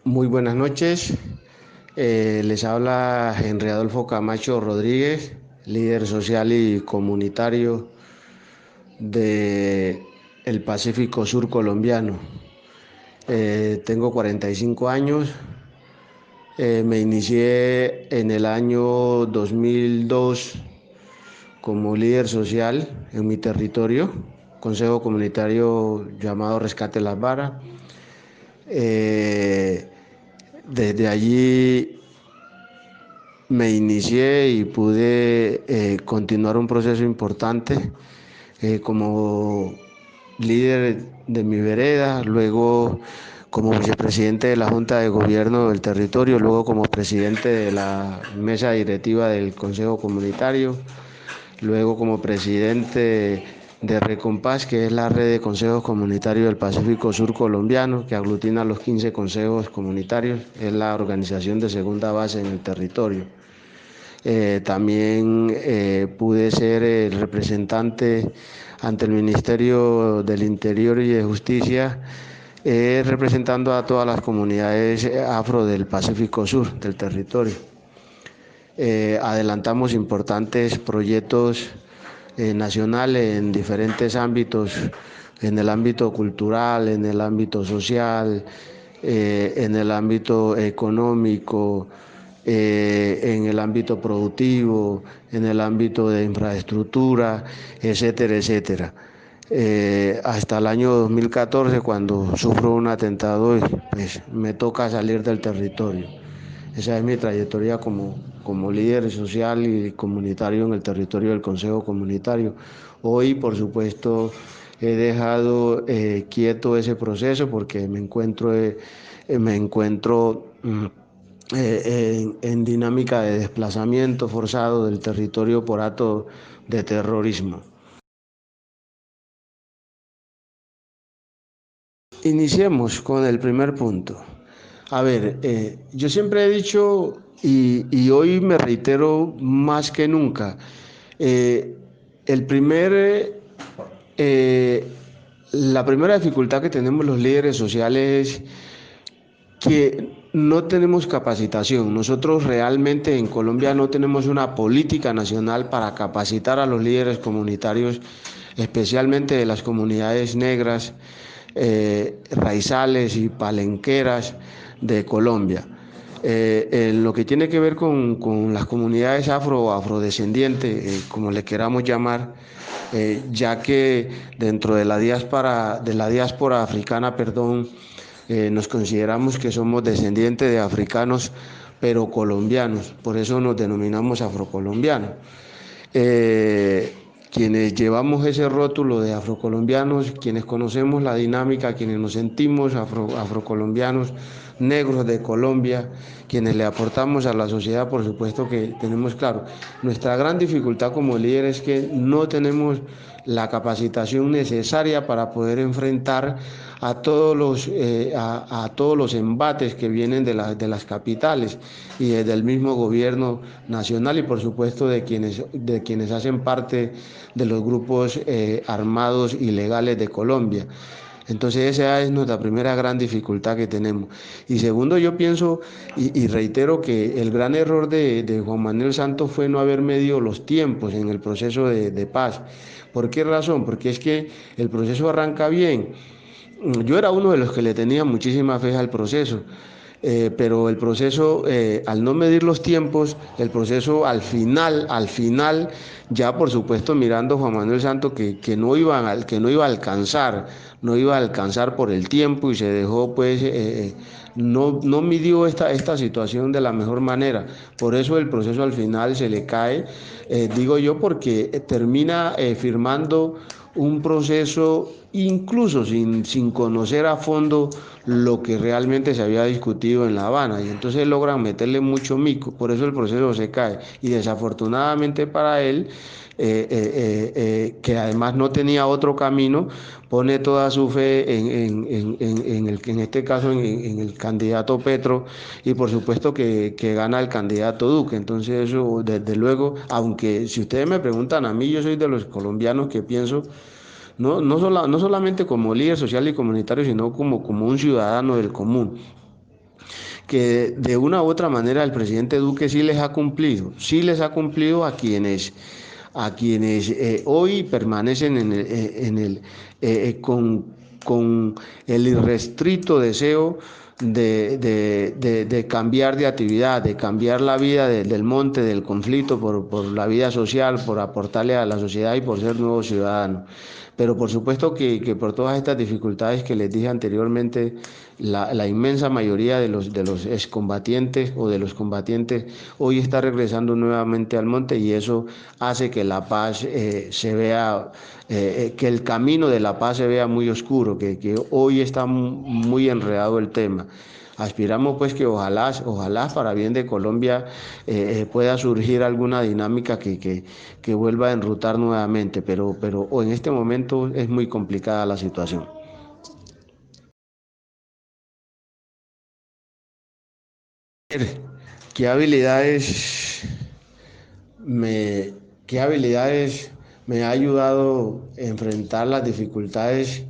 Muy buenas noches. Les habla Henry Adolfo Camacho Rodríguez, líder social y comunitario de el Pacífico Sur colombiano. Tengo 45 años. Me inicié en el año 2002 como líder social en mi territorio, consejo comunitario llamado Rescate Las Varas. Desde allí me inicié y pude continuar un proceso importante como líder de mi vereda, luego como vicepresidente de la Junta de Gobierno del territorio, luego como presidente de la mesa directiva del Consejo Comunitario, luego como presidente de Recompás, que es la red de consejos comunitarios del Pacífico Sur colombiano, que aglutina los 15 consejos comunitarios, es la organización de segunda base en el territorio. También pude ser el representante ante el Ministerio del Interior y de Justicia, representando a todas las comunidades afro del Pacífico Sur, del territorio. Adelantamos importantes proyectos nacionales en diferentes ámbitos, en el ámbito cultural, en el ámbito social, en el ámbito económico, en el ámbito productivo, en el ámbito de infraestructura, etcétera, etcétera. Hasta el año 2014, cuando sufro un atentado, pues me toca salir del territorio. Esa es mi trayectoria como líder social y comunitario en el territorio del Consejo Comunitario. Hoy, por supuesto, he dejado quieto ese proceso porque me encuentro en dinámica de desplazamiento forzado del territorio por acto de terrorismo. Iniciemos con el primer punto. A ver, yo siempre he dicho y hoy me reitero más que nunca, eh, el primer, eh, la primera dificultad que tenemos los líderes sociales es que no tenemos capacitación. Nosotros realmente en Colombia no tenemos una política nacional para capacitar a los líderes comunitarios, especialmente de las comunidades negras, raizales y palenqueras de Colombia. En lo que tiene que ver con las comunidades afro o afrodescendientes, como le queramos llamar, ya que dentro de la diáspora africana, perdón, nos consideramos que somos descendientes de africanos, pero colombianos, por eso nos denominamos afrocolombianos. Eh, Quienes llevamos ese rótulo de afrocolombianos, quienes conocemos la dinámica, quienes nos sentimos afrocolombianos, negros de Colombia, quienes le aportamos a la sociedad, por supuesto que tenemos claro. Nuestra gran dificultad como líder es que no tenemos la capacitación necesaria para poder enfrentar a todos los embates que vienen de las capitales y del mismo gobierno nacional y por supuesto de quienes hacen parte de los grupos armados ilegales de Colombia. Entonces esa es nuestra primera gran dificultad que tenemos. Y segundo, yo pienso y reitero que el gran error de Juan Manuel Santos fue no haber medido los tiempos en el proceso de paz. ¿Por qué razón? Porque es que el proceso arranca bien. Yo era uno de los que le tenía muchísima fe al proceso, pero el proceso, al no medir los tiempos, el proceso al final, ya por supuesto mirando Juan Manuel Santos que no iba a alcanzar por el tiempo y se dejó pues, no midió esta situación de la mejor manera. Por eso el proceso al final se le cae, digo yo, porque termina firmando un proceso incluso sin conocer a fondo lo que realmente se había discutido en La Habana y entonces logran meterle mucho mico, por eso el proceso se cae y desafortunadamente para él, que además no tenía otro camino, pone toda su fe en este caso en el candidato Petro y por supuesto que gana el candidato Duque. Entonces eso desde luego, aunque si ustedes me preguntan a mí, yo soy de los colombianos que pienso no solamente como líder social y comunitario, sino como un ciudadano del común. que de una u otra manera el presidente Duque sí les ha cumplido a quienes hoy permanecen con el irrestricto deseo de cambiar de actividad, de cambiar la vida del monte, del conflicto, por la vida social, por aportarle a la sociedad y por ser nuevos ciudadanos. Pero por supuesto que por todas estas dificultades que les dije anteriormente, la inmensa mayoría de los excombatientes o de los combatientes hoy está regresando nuevamente al monte, y eso hace que la paz se vea, que el camino de la paz se vea muy oscuro, que hoy está muy enredado el tema. Aspiramos pues que ojalá para bien de Colombia pueda surgir alguna dinámica que vuelva a enrutar nuevamente, pero en este momento es muy complicada la situación. ¿Qué habilidades me, qué habilidades me ha ayudado a enfrentar las dificultades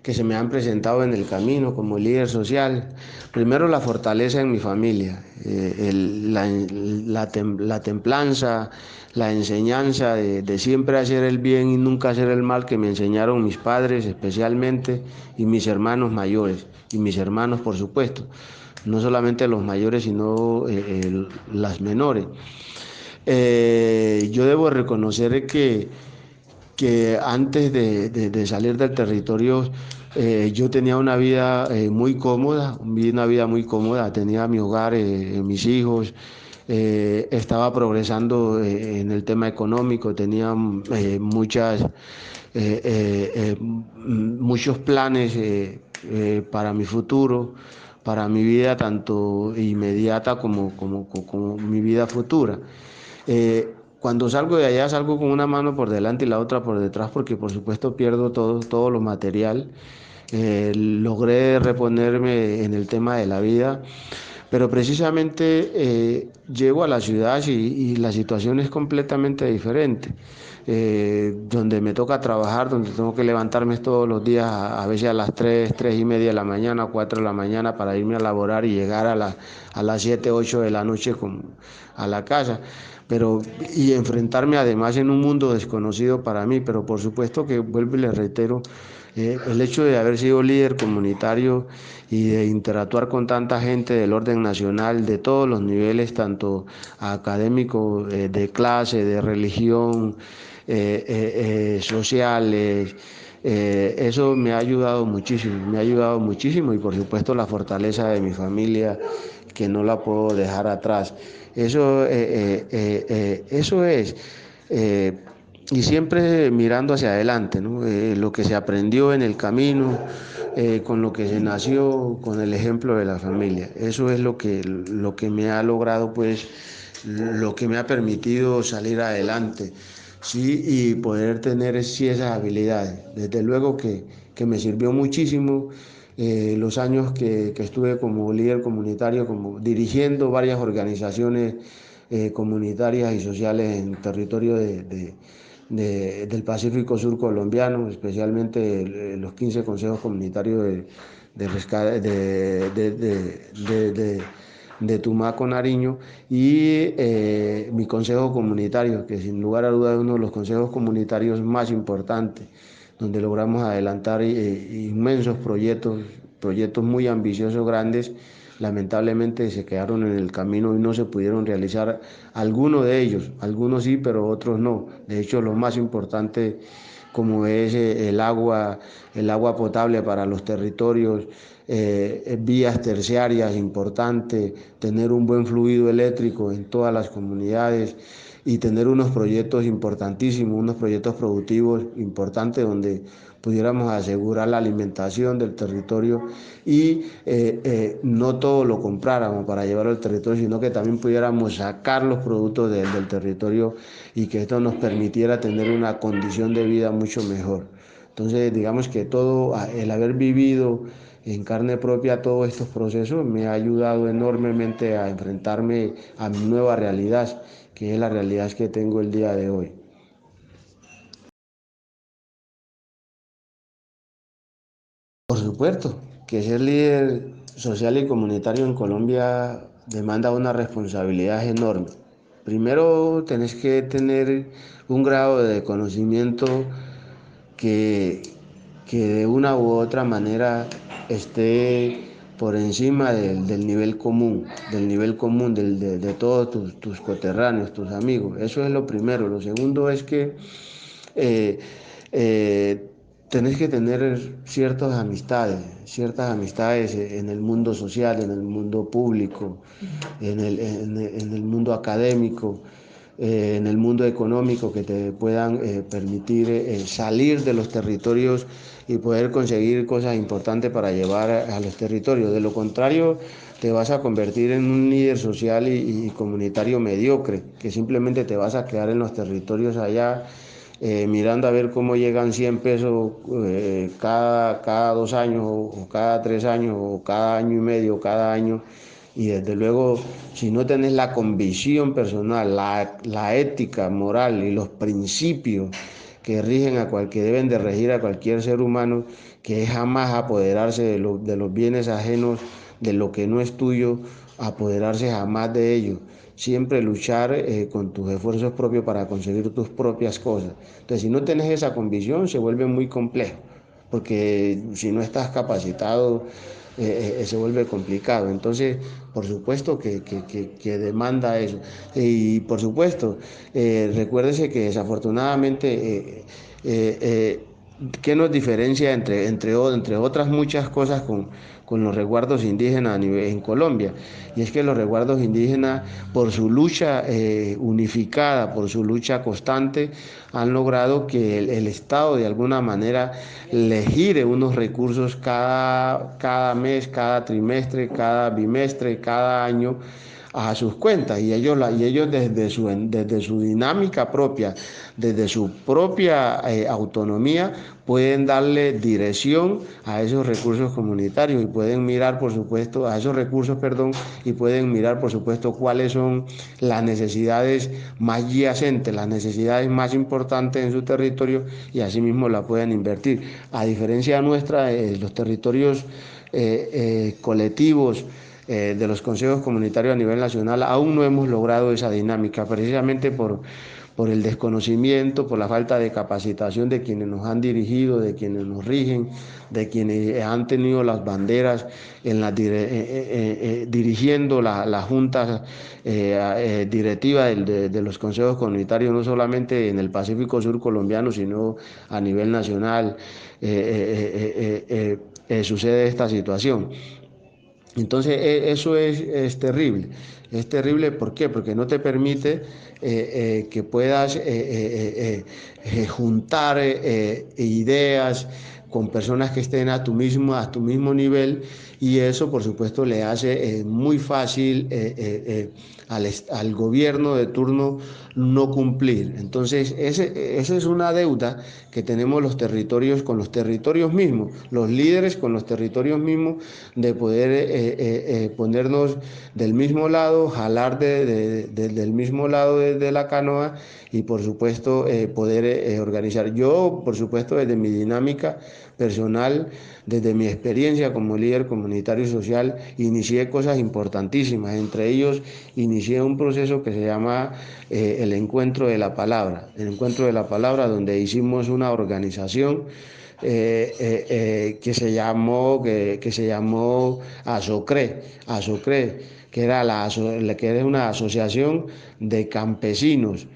que se me han presentado en el camino como líder social? Primero, la fortaleza en mi familia, la templanza, la enseñanza de siempre hacer el bien y nunca hacer el mal, que me enseñaron mis padres especialmente, y mis hermanos mayores, y mis hermanos por supuesto, no solamente los mayores sino las menores. Yo debo reconocer que antes de salir del territorio yo tenía una vida muy cómoda, una vida muy cómoda, tenía mi hogar, mis hijos, estaba progresando en el tema económico, tenía muchos planes para mi futuro, para mi vida tanto inmediata como mi vida futura. Cuando salgo de allá salgo con una mano por delante y la otra por detrás, porque por supuesto pierdo todo lo material. Logré reponerme en el tema de la vida, pero precisamente llego a la ciudad y la situación es completamente diferente. Donde me toca trabajar, donde tengo que levantarme todos los días, a veces a las 3:30 de la mañana, 4 de la mañana, para irme a laborar y llegar a las 7, 8 de la noche a la casa. Y enfrentarme además en un mundo desconocido para mí, pero por supuesto que vuelvo y le reitero, el hecho de haber sido líder comunitario y de interactuar con tanta gente del orden nacional, de todos los niveles, tanto académico, de clase, de religión, sociales, eso me ha ayudado muchísimo, y por supuesto la fortaleza de mi familia, que no la puedo dejar atrás. Eso es. eh, y siempre mirando hacia adelante, ¿no? Lo que se aprendió en el camino, con lo que se nació, con el ejemplo de la familia. Eso es lo que me ha logrado, pues, lo que me ha permitido salir adelante, ¿sí? Y poder tener sí, esas habilidades. Desde luego que me sirvió muchísimo los años que estuve como líder comunitario, como dirigiendo varias organizaciones comunitarias y sociales en territorio del Pacífico Sur colombiano, especialmente los 15 consejos comunitarios de Tumaco, Nariño, y mi consejo comunitario, que sin lugar a dudas es uno de los consejos comunitarios más importantes, donde logramos adelantar inmensos proyectos muy ambiciosos, grandes. Lamentablemente se quedaron en el camino y no se pudieron realizar algunos de ellos, algunos sí, pero otros no. De hecho, lo más importante, como es el agua potable para los territorios, vías terciarias importantes, tener un buen fluido eléctrico en todas las comunidades y tener unos proyectos importantísimos, unos proyectos productivos importantes donde pudiéramos asegurar la alimentación del territorio y no todo lo compráramos para llevarlo al territorio, sino que también pudiéramos sacar los productos del territorio, y que esto nos permitiera tener una condición de vida mucho mejor. Entonces, digamos que todo, el haber vivido en carne propia todos estos procesos me ha ayudado enormemente a enfrentarme a mi nueva realidad, que es la realidad que tengo el día de hoy. Por supuesto, que ser líder social y comunitario en Colombia demanda una responsabilidad enorme. Primero, tenés que tener un grado de conocimiento que, que de una u otra manera esté por encima del nivel común, de todos tus coterráneos, tus amigos. Eso es lo primero. Lo segundo es que eh, eh, tenés que tener ciertas amistades en el mundo social, en el mundo público, en el mundo académico, en el mundo económico, que te puedan permitir salir de los territorios y poder conseguir cosas importantes para llevar a los territorios. De lo contrario, te vas a convertir en un líder social y comunitario mediocre, que simplemente te vas a quedar en los territorios allá, mirando a ver cómo llegan 100 pesos cada 2 años, o cada 3 años, o cada año y medio, o cada año. Y desde luego, si no tenés la convicción personal, la ética moral y los principios que que deben de regir a cualquier ser humano, que es jamás apoderarse de los bienes ajenos, de lo que no es tuyo, apoderarse jamás de ellos. Siempre luchar con tus esfuerzos propios para conseguir tus propias cosas. Entonces, si no tenés esa convicción, se vuelve muy complejo, porque si no estás capacitado, se vuelve complicado. Entonces, por supuesto que demanda eso. Y por supuesto, recuérdese que desafortunadamente, ¿qué nos diferencia entre otras muchas cosas con los resguardos indígenas en Colombia? Y es que los resguardos indígenas, por su lucha unificada, por su lucha constante, han logrado que el Estado de alguna manera le gire unos recursos cada mes, cada trimestre, cada bimestre, cada año a sus cuentas, y ellos desde su dinámica propia, desde su propia autonomía, pueden darle dirección a esos recursos comunitarios y pueden mirar, por supuesto, a esos recursos, perdón, y pueden mirar, por supuesto, cuáles son las necesidades más adyacentes, las necesidades más importantes en su territorio, y asimismo la pueden invertir. A diferencia nuestra, los territorios colectivos de los consejos comunitarios a nivel nacional, aún no hemos logrado esa dinámica, precisamente por el desconocimiento, por la falta de capacitación de quienes nos han dirigido, de quienes nos rigen, de quienes han tenido las banderas dirigiendo las juntas directivas de los consejos comunitarios, no solamente en el Pacífico Sur colombiano, sino a nivel nacional. Sucede esta situación. Entonces, eso es terrible, ¿por qué? Porque no te permite que puedas juntar ideas con personas que estén a tu mismo nivel, y eso, por supuesto, le hace muy fácil al gobierno de turno no cumplir. Entonces, esa es una deuda que tenemos los territorios con los territorios mismos, los líderes con los territorios mismos, de poder ponernos del mismo lado, jalar del mismo lado de la canoa, y por supuesto poder organizar. Yo, por supuesto, desde mi dinámica personal, desde mi experiencia como líder comunitario y social, inicié cosas importantísimas. Entre ellos, inicié un proceso que se llama el Encuentro de la Palabra. El Encuentro de la Palabra, donde hicimos una organización que se llamó ASOCRE, que era una asociación de campesinos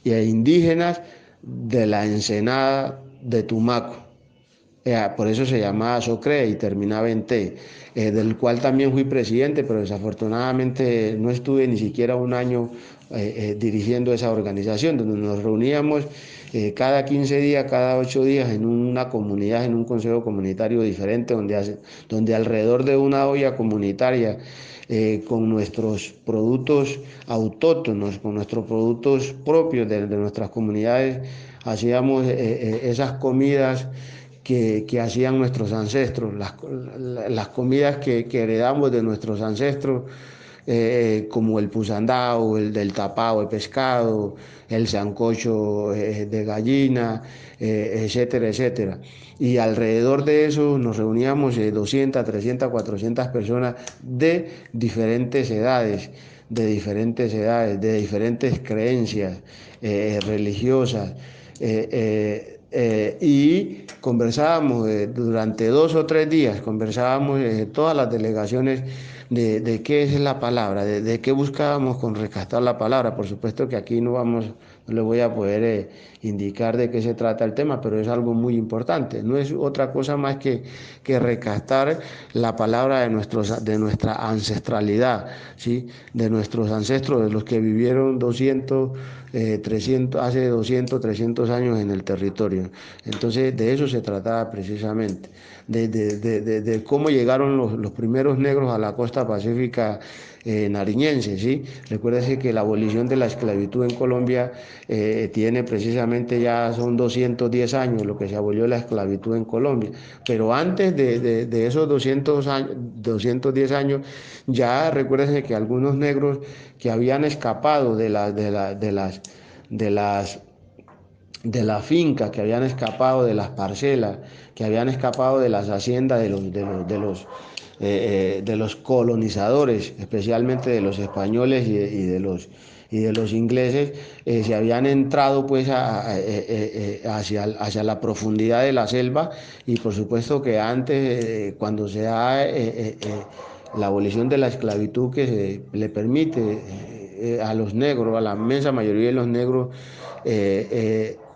e indígenas de la Ensenada de Tumaco. Por eso se llamaba SOCRE y terminaba en T, del cual también fui presidente, pero desafortunadamente no estuve ni siquiera un año dirigiendo esa organización, donde nos reuníamos cada 15 días, cada 8 días, en una comunidad, en un consejo comunitario diferente, donde alrededor de una olla comunitaria, con nuestros productos autóctonos, con nuestros productos propios de nuestras comunidades, hacíamos esas comidas que hacían nuestros ancestros, las comidas que heredamos de nuestros ancestros, como el pusandao, el del tapao de pescado, el sancocho de gallina, etcétera, etcétera. Y alrededor de eso nos reuníamos 200, 300, 400 personas de diferentes creencias religiosas. Y conversábamos durante 2 o 3 días, conversábamos todas las delegaciones de qué es la palabra, de qué buscábamos con rescatar la palabra. Por supuesto que aquí no le voy a poder indicar de qué se trata el tema, pero es algo muy importante. No es otra cosa más que rescatar la palabra de nuestra ancestralidad, ¿sí? De nuestros ancestros, de los que vivieron 200, 300, hace 200, 300 años en el territorio. Entonces, de eso se trataba precisamente, de cómo llegaron los primeros negros a la costa pacífica nariñense, ¿sí? Recuérdese que la abolición de la esclavitud en Colombia tiene precisamente ya son 210 años lo que se abolió la esclavitud en Colombia, pero antes de esos 200 años, 210 años, ya recuérdese que algunos negros que habían escapado de las de la finca, que habían escapado de las parcelas, que habían escapado de las haciendas de los colonizadores, especialmente de los españoles y de los ingleses, se habían entrado pues hacia la profundidad de la selva. Y por supuesto que antes, cuando se da la abolición de la esclavitud, que le permite a los negros, a la inmensa mayoría de los negros,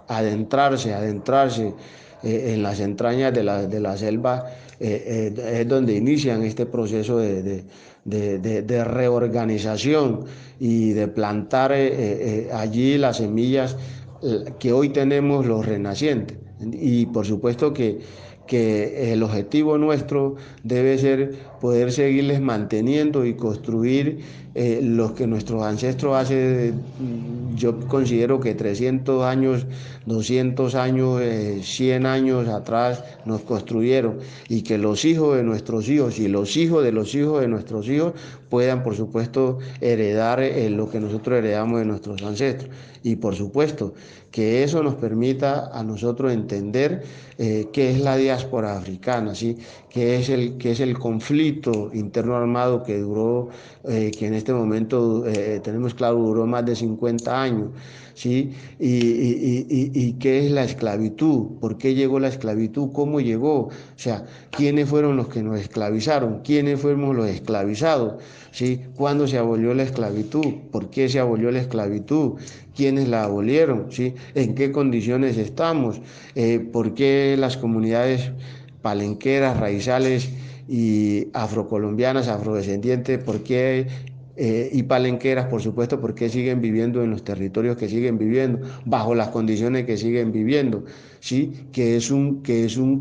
adentrarse en las entrañas de la selva, es donde inician este proceso de reorganización y de plantar allí las semillas que hoy tenemos los renacientes. Y por supuesto que el objetivo nuestro debe ser poder seguirles manteniendo y construir lo que nuestros ancestros hace, yo considero que 300 años, 200 años, 100 años atrás nos construyeron, y que los hijos de nuestros hijos y los hijos de los hijos de nuestros hijos puedan, por supuesto, heredar lo que nosotros heredamos de nuestros ancestros. Y por supuesto que eso nos permita a nosotros entender qué es la diáspora africana, ¿sí? Qué es el conflicto interno armado que duró, que en este momento tenemos claro, duró más de 50 años, ¿sí? Y qué es la esclavitud, por qué llegó la esclavitud, cómo llegó, o sea, quiénes fueron los que nos esclavizaron, quiénes fuimos los esclavizados, ¿sí? ¿Cuándo se abolió la esclavitud? ¿Por qué se abolió la esclavitud? ¿Quiénes la abolieron? ¿Sí? ¿En qué condiciones estamos? ¿Por qué las comunidades palenqueras, raizales y afrocolombianas, afrodescendientes, por qué y palenqueras, por supuesto, por qué siguen viviendo en los territorios que siguen viviendo, bajo las condiciones que siguen viviendo, ¿sí? Que es un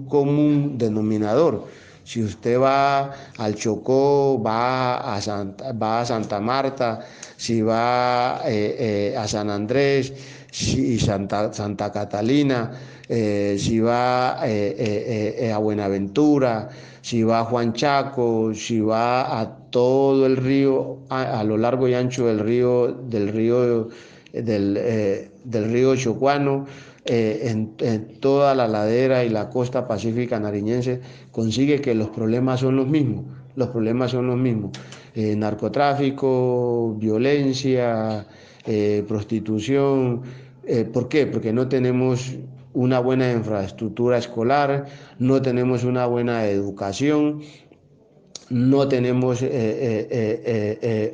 común denominador? Si usted va al Chocó, va a Santa Marta, si va a San Andrés, si Santa Catalina, si va a Buenaventura, si va a Juan Chaco, si va a todo el río, a lo largo y ancho del río Chocuano, en toda la ladera y la costa pacífica nariñense, consigue que los problemas son los mismos. Los problemas son los mismos: narcotráfico, violencia, prostitución. ¿Por qué? Porque no tenemos una buena infraestructura escolar, no tenemos una buena educación, no tenemos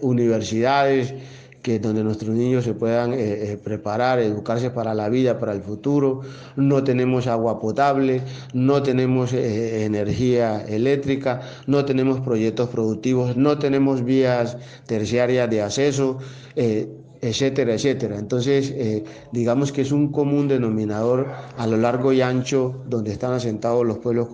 universidades donde nuestros niños se puedan preparar, educarse para la vida, para el futuro. No tenemos agua potable, no tenemos energía eléctrica, no tenemos proyectos productivos, no tenemos vías terciarias de acceso. etcétera, etcétera. Entonces, digamos que es un común denominador a lo largo y ancho donde están asentados los pueblos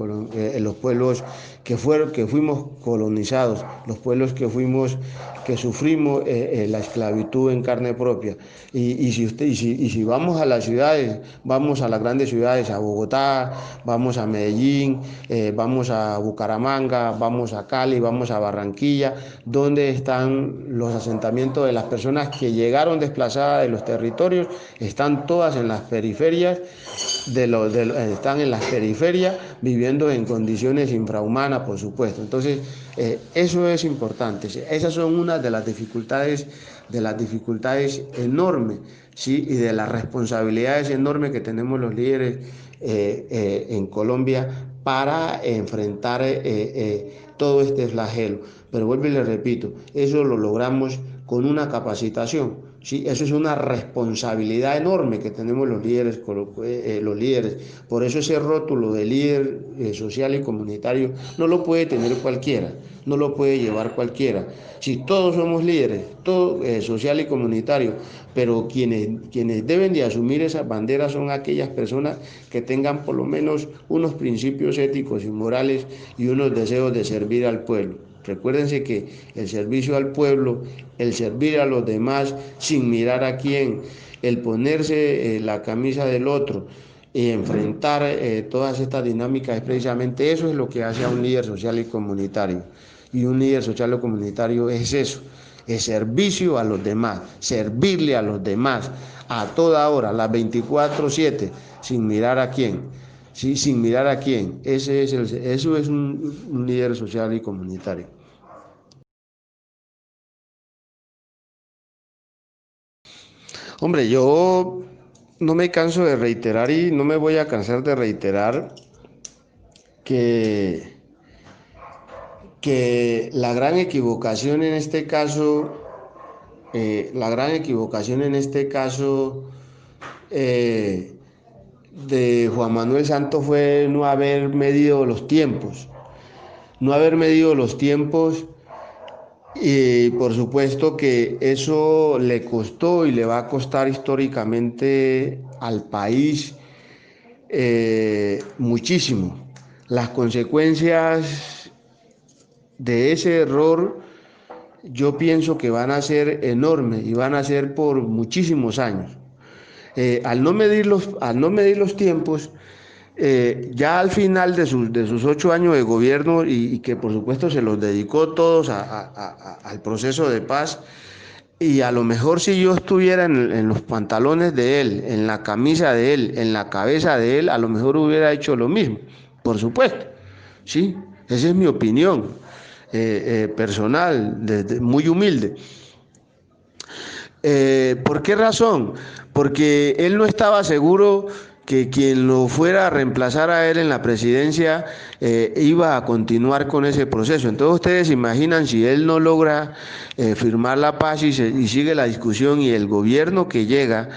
que fuimos colonizados, los pueblos que sufrimos la esclavitud en carne propia. Si vamos a las ciudades, vamos a las grandes ciudades, a Bogotá, vamos a Medellín, vamos a Bucaramanga, vamos a Cali, vamos a Barranquilla, donde están los asentamientos de las personas que llegaron desplazadas de los territorios, están todas en las periferias, están en las periferias viviendo en condiciones infrahumanas, por supuesto. Entonces, eso es importante. Esas son una de las dificultades enormes, ¿sí? Y de las responsabilidades enormes que tenemos los líderes en Colombia para enfrentar todo este flagelo. Pero vuelvo y le repito, eso lo logramos con una capacitación. Sí, eso es una responsabilidad enorme que tenemos los líderes. Por eso ese rótulo de líder social y comunitario no lo puede tener cualquiera, no lo puede llevar cualquiera. Si todos somos líderes, todo social y comunitario, pero quienes deben de asumir esas banderas son aquellas personas que tengan por lo menos unos principios éticos y morales y unos deseos de servir al pueblo. Recuérdense que el servicio al pueblo, el servir a los demás sin mirar a quién, el ponerse la camisa del otro y enfrentar todas estas dinámicas, es precisamente eso es lo que hace a un líder social y comunitario. Y un líder social o comunitario es eso, es servicio a los demás, servirle a los demás a toda hora, las 24/7, sin mirar a quién. Sí, sin mirar a quién. Eso es un líder social y comunitario. Hombre, yo no me canso de reiterar y no me voy a cansar de reiterar que, que la gran equivocación en este caso, eh, de Juan Manuel Santos fue no haber medido los tiempos. No haber medido los tiempos y por supuesto que eso le costó y le va a costar históricamente al país muchísimo. Las consecuencias de ese error yo pienso que van a ser enormes y van a ser por muchísimos años. Al no medir los tiempos, ya al final de sus 8 años de gobierno y que por supuesto se los dedicó todos al proceso de paz, y a lo mejor si yo estuviera en los pantalones de él, en la camisa de él, en la cabeza de él, a lo mejor hubiera hecho lo mismo, por supuesto, ¿sí? Esa es mi opinión personal, muy humilde. ¿Por qué razón? Porque él no estaba seguro que quien lo fuera a reemplazar a él en la presidencia iba a continuar con ese proceso. Entonces ustedes se imaginan si él no logra firmar la paz y sigue la discusión y el gobierno que llega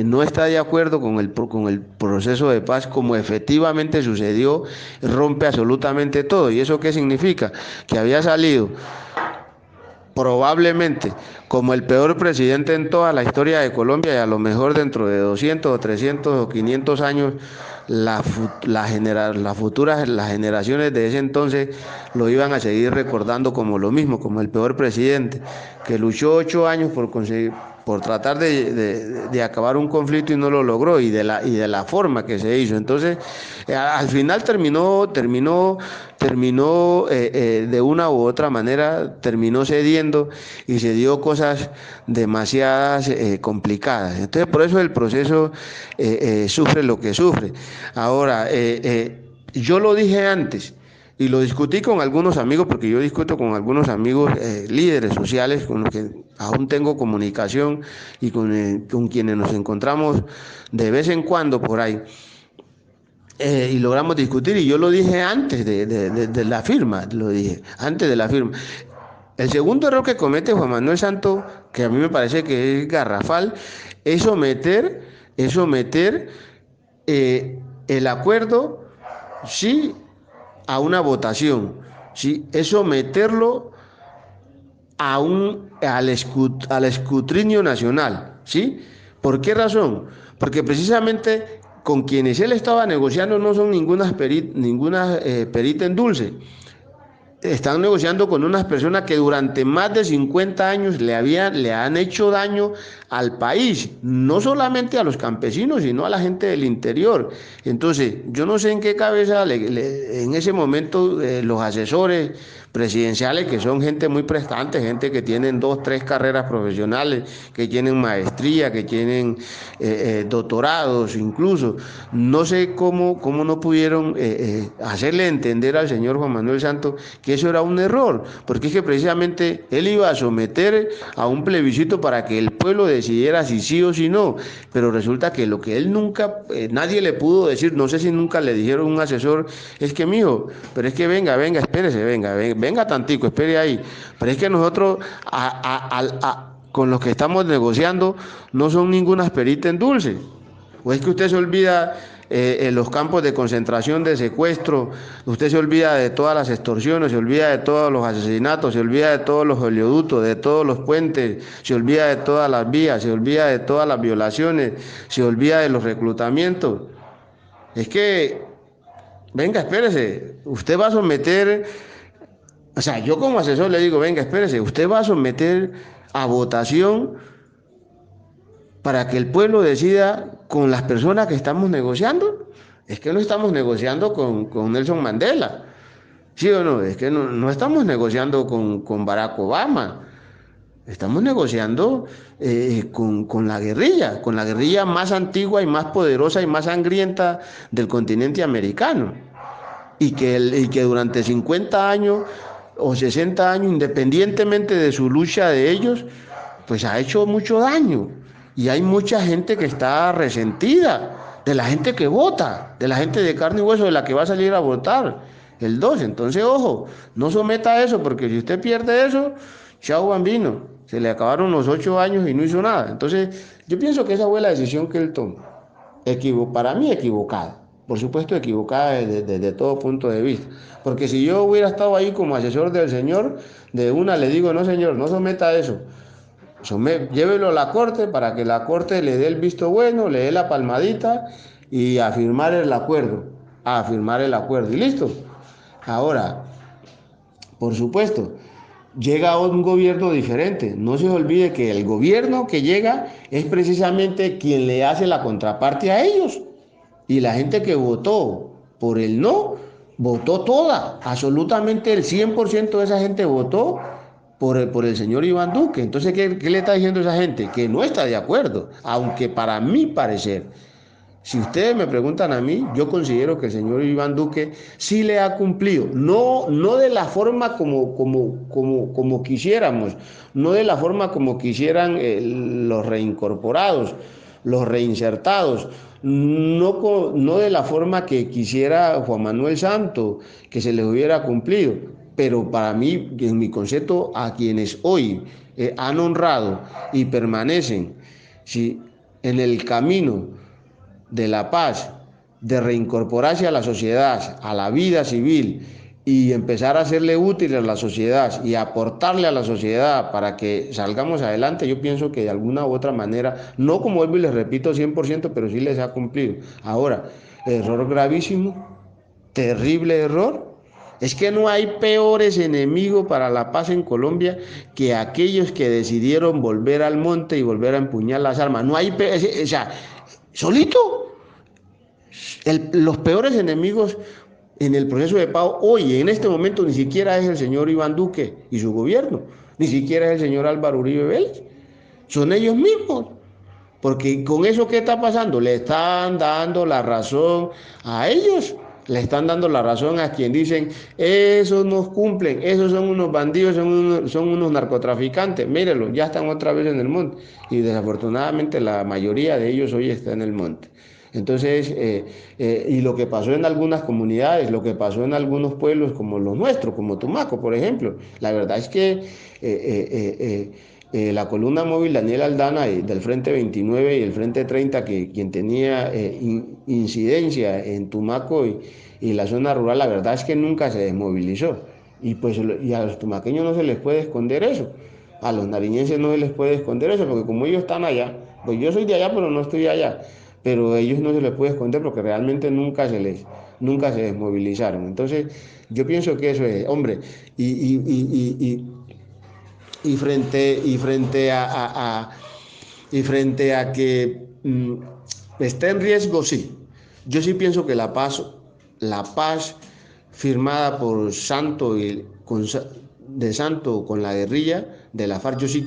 no está de acuerdo con el proceso de paz como efectivamente sucedió, rompe absolutamente todo. ¿Y eso qué significa? Que había salido probablemente como el peor presidente en toda la historia de Colombia y a lo mejor dentro de 200 o 300 o 500 años las generaciones de ese entonces lo iban a seguir recordando como lo mismo, como el peor presidente que luchó 8 años por tratar de acabar un conflicto y no lo logró y de la forma que se hizo. Entonces al final terminó de una u otra manera, terminó cediendo y se dio cosas demasiadas complicadas. Entonces por eso el proceso sufre lo que sufre. Ahora, yo lo dije antes y lo discutí con algunos amigos, porque yo discuto con algunos amigos líderes sociales con los que aún tengo comunicación y con quienes nos encontramos de vez en cuando por ahí. Y logramos discutir, y yo lo dije antes de la firma, lo dije antes de la firma. El segundo error que comete Juan Manuel Santos, que a mí me parece que es garrafal, es someter el acuerdo, sí, a una votación, sí, es someterlo al escrutinio nacional, ¿sí? ¿Por qué razón? Porque precisamente con quienes él estaba negociando no son ninguna perita en dulce. Están negociando con unas personas que durante más de 50 años le han hecho daño al país, no solamente a los campesinos, sino a la gente del interior. Entonces, yo no sé en qué cabeza en ese momento los asesores presidenciales, que son gente muy prestante, gente que tienen 2, 3 carreras profesionales, que tienen maestría, que tienen doctorados incluso, no sé cómo no pudieron hacerle entender al señor Juan Manuel Santos que eso era un error, porque es que precisamente él iba a someter a un plebiscito para que el pueblo decidiera si sí o si no, pero resulta que lo que él nunca, nadie le pudo decir, no sé si nunca le dijeron a un asesor, es que mijo, pero es que venga, espérese, venga tantico, espere ahí, pero es que nosotros con los que estamos negociando no son ninguna perita en dulce. ¿O es que usted se olvida en los campos de concentración, de secuestro, usted se olvida de todas las extorsiones, se olvida de todos los asesinatos, se olvida de todos los oleoductos, de todos los puentes, se olvida de todas las vías, se olvida de todas las violaciones, se olvida de los reclutamientos? Es que, venga, espérese, usted va a someter, o sea, yo como asesor le digo, venga, espérese, usted va a someter a votación para que el pueblo decida con las personas que estamos negociando. Es que no estamos negociando con Nelson Mandela, ¿sí o no? Es que no estamos negociando con Barack Obama, estamos negociando con la guerrilla más antigua y más poderosa y más sangrienta del continente americano, y que durante 50 años o 60 años, independientemente de su lucha de ellos, pues ha hecho mucho daño. Y hay mucha gente que está resentida, de la gente que vota, de la gente de carne y hueso, de la que va a salir a votar el 12. Entonces, ojo, no someta a eso, porque si usted pierde eso, chao bambino, se le acabaron los 8 años y no hizo nada. Entonces, yo pienso que esa fue la decisión que él tomó. Para mí equivocada, por supuesto equivocada desde todo punto de vista, porque si yo hubiera estado ahí como asesor del señor, de una le digo, no señor, no someta a eso, llévelo a la corte para que la corte le dé el visto bueno, le dé la palmadita y a firmar el acuerdo y listo. Ahora, por supuesto, llega un gobierno diferente. No se olvide que el gobierno que llega es precisamente quien le hace la contraparte a ellos. Y la gente que votó por el no, votó toda, absolutamente el 100% de esa gente votó por el señor Iván Duque. Entonces, ¿qué le está diciendo esa gente? Que no está de acuerdo, aunque para mi parecer, si ustedes me preguntan a mí, yo considero que el señor Iván Duque sí le ha cumplido, no de la forma como quisiéramos, no de la forma como quisieran los reincorporados, los reinsertados, no de la forma que quisiera Juan Manuel Santos, que se les hubiera cumplido, pero para mí, en mi concepto, a quienes hoy han honrado y permanecen, ¿sí?, en el camino de la paz, de reincorporarse a la sociedad, a la vida civil, y empezar a hacerle útil a la sociedad y aportarle a la sociedad para que salgamos adelante, yo pienso que de alguna u otra manera, no como vuelvo y les repito 100%, pero sí les ha cumplido. Ahora, error gravísimo, terrible error. Es que no hay peores enemigos para la paz en Colombia que aquellos que decidieron volver al monte y volver a empuñar las armas. No hay, o sea, solito. Los peores enemigos en el proceso de paz hoy, en este momento, ni siquiera es el señor Iván Duque y su gobierno, ni siquiera es el señor Álvaro Uribe Vélez, son ellos mismos. Porque con eso, ¿qué está pasando? Le están dando la razón a ellos, le están dando la razón a quien dicen, esos no cumplen, esos son unos bandidos, son unos narcotraficantes, mírenlo, ya están otra vez en el monte. Y desafortunadamente la mayoría de ellos hoy está en el monte. Entonces, y lo que pasó en algunas comunidades, lo que pasó en algunos pueblos como los nuestros, como Tumaco, por ejemplo, la verdad es que la columna móvil Daniel Aldana del Frente 29 y el Frente 30, quien tenía incidencia en Tumaco y la zona rural, la verdad es que nunca se desmovilizó. y a los tumaqueños no se les puede esconder eso, a los nariñenses no se les puede esconder eso, porque como ellos están allá, pues yo soy de allá, pero no estoy allá, pero a ellos no se les puede esconder porque realmente nunca se desmovilizaron. Entonces, yo pienso que eso es, hombre, y, y, y, y, y frente y frente a que está en riesgo, sí. Yo sí pienso que la paz firmada por Santo y de Santo con la guerrilla de la FARC, yo sí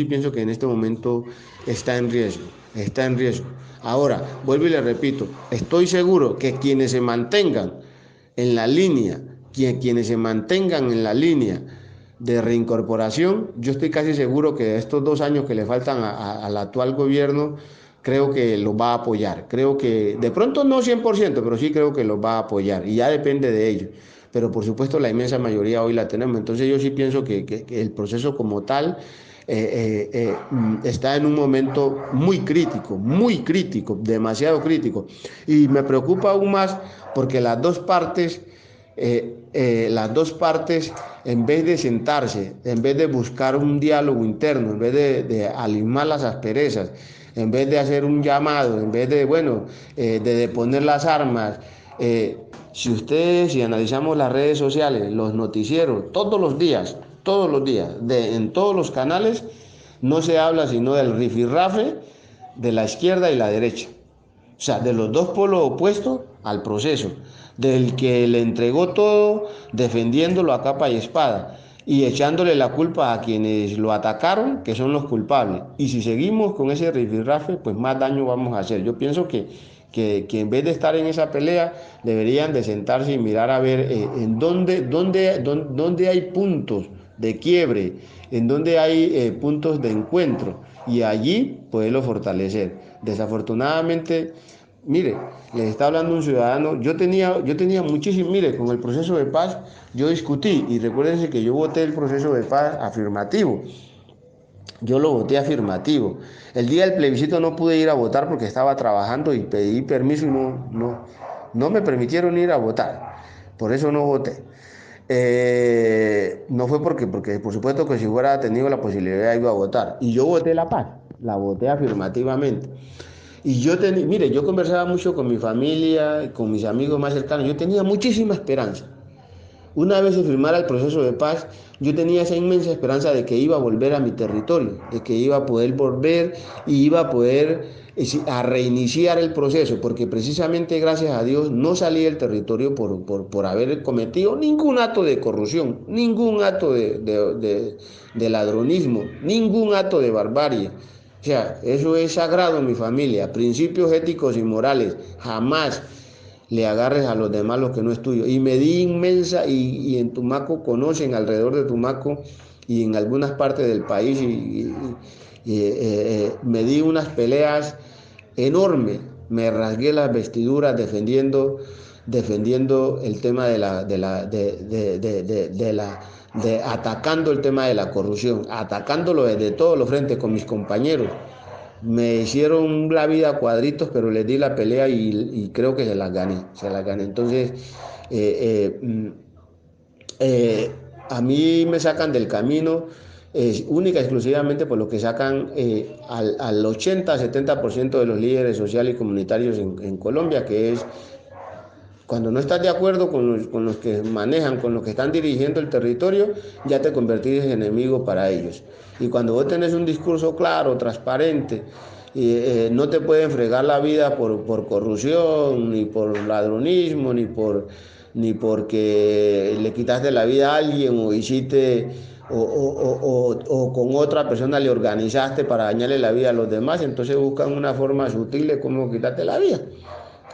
pienso que en este momento está en riesgo, está en riesgo. Ahora, vuelvo y le repito, estoy seguro que quienes se mantengan en la línea, quienes se mantengan en la línea de reincorporación, yo estoy casi seguro que estos 2 años que le faltan al actual gobierno, creo que los va a apoyar. Creo que, de pronto no 100%, pero sí creo que los va a apoyar y ya depende de ellos. Pero por supuesto la inmensa mayoría hoy la tenemos. Entonces yo sí pienso que el proceso como tal está en un momento muy crítico, demasiado crítico. Y me preocupa aún más porque las dos partes, en vez de sentarse, en vez de buscar un diálogo interno, en vez de alimar las asperezas, en vez de hacer un llamado, en vez de, bueno, de deponer las armas, si analizamos las redes sociales, los noticieros, todos los días, en todos los canales, no se habla sino del rifirrafe de la izquierda y la derecha. O sea, de los dos polos opuestos al proceso, del que le entregó todo defendiéndolo a capa y espada y echándole la culpa a quienes lo atacaron, que son los culpables. Y si seguimos con ese rifirrafe, pues más daño vamos a hacer. Yo pienso que en vez de estar en esa pelea, deberían de sentarse y mirar a ver en dónde hay puntos de quiebre, en dónde hay puntos de encuentro y allí poderlo fortalecer. Desafortunadamente, mire, les está hablando un ciudadano, yo tenía muchísimo, mire, con el proceso de paz yo discutí y recuérdense que yo voté el proceso de paz afirmativo, yo lo voté afirmativo. El día del plebiscito no pude ir a votar porque estaba trabajando y pedí permiso y no me permitieron ir a votar, por eso no voté. No fue porque por supuesto que si hubiera tenido la posibilidad iba a votar. Y yo voté la paz, la voté afirmativamente. Y mire, yo conversaba mucho con mi familia, con mis amigos más cercanos, yo tenía muchísima esperanza. Una vez se firmara el proceso de paz, yo tenía esa inmensa esperanza de que iba a volver a mi territorio, de que iba a poder volver y iba a poder a reiniciar el proceso, porque precisamente gracias a Dios no salí del territorio por haber cometido ningún acto de corrupción, ningún acto de ladronismo, ningún acto de barbarie. O sea, eso es sagrado en mi familia, principios éticos y morales, jamás le agarres a los demás lo que no es tuyo. Y me di inmensa, y en Tumaco conocen alrededor de Tumaco y en algunas partes del país, me di unas peleas enormes, me rasgué las vestiduras defendiendo el tema atacando el tema de la corrupción, atacándolo desde todos los frentes con mis compañeros. Me hicieron la vida a cuadritos, pero les di la pelea y creo que se las gané. Entonces, a mí me sacan del camino única y exclusivamente por lo que sacan al 80-70% de los líderes sociales y comunitarios en Colombia, que es cuando no estás de acuerdo con los que manejan, con los que están dirigiendo el territorio, ya te convertís en enemigo para ellos. Y cuando vos tenés un discurso claro, transparente, no te pueden fregar la vida por corrupción, ni por ladronismo, ni porque le quitaste la vida a alguien o hiciste o con otra persona le organizaste para dañarle la vida a los demás, entonces buscan una forma sutil de cómo quitarte la vida.